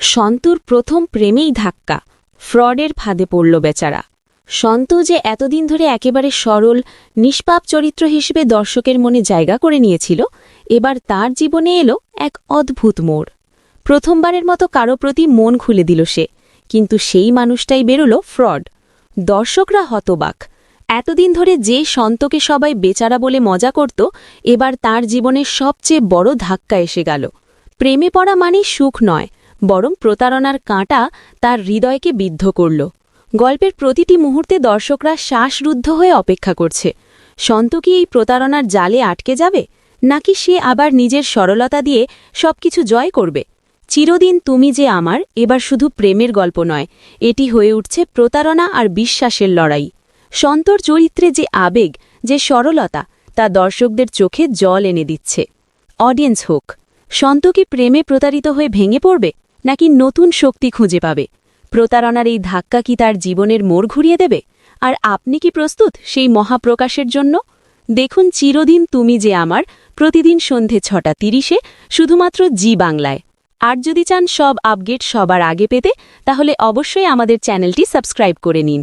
সন্তুর প্রথম প্রেমেই ধাক্কা, ফ্রডের ফাঁদে পড়ল বেচারা। সন্তু যে এতদিন ধরে একেবারে সরল, নিষ্পাপ চরিত্র হিসেবে দর্শকের মনে জায়গা করে নিয়েছিল, এবার তার জীবনে এলো এক অদ্ভুত মোড়। প্রথমবারের মতো কারো প্রতি মন খুলে দিল সে, কিন্তু সেই মানুষটাই বেরোল ফ্রড। দর্শকরা হতবাক। এতদিন ধরে যে সন্তকে সবাই বেচারা বলে মজা করত, এবার তার জীবনের সবচেয়ে বড় ধাক্কা এসে গেল। প্রেমে পড়া মানে সুখ নয়, বরং প্রতারণার কাঁটা তার হৃদয়কে বিদ্ধ করল। গল্পের প্রতিটি মুহূর্তে দর্শকরা শ্বাসরুদ্ধ হয়ে অপেক্ষা করছে। সন্তু কি এই প্রতারণার জালে আটকে যাবে, নাকি সে আবার নিজের সরলতা দিয়ে সবকিছু জয় করবে? চিরদিন তুমি যে আমার এবার শুধু প্রেমের গল্প নয়, এটি হয়ে উঠছে প্রতারণা আর বিশ্বাসের লড়াই। সন্তর চরিত্রে যে আবেগ, যে সরলতা, তা দর্শকদের চোখে জল এনে দিচ্ছে। অডিয়েন্স হোক, সন্তু কি প্রেমে প্রতারিত হয়ে ভেঙে পড়বে, নাকি নতুন শক্তি খুঁজে পাবে? প্রতারণার এই ধাক্কা কি তার জীবনের মোড় ঘুরিয়ে দেবে? আর আপনি কি প্রস্তুত সেই মহাপ্রকাশের জন্য? দেখুন চিরদিন তুমি যে আমার, প্রতিদিন সন্ধে 6:30 শুধুমাত্র জি বাংলায়। আর যদি চান সব আপডেট সবার আগে পেতে, তাহলে অবশ্যই আমাদের চ্যানেলটি সাবস্ক্রাইব করে নিন।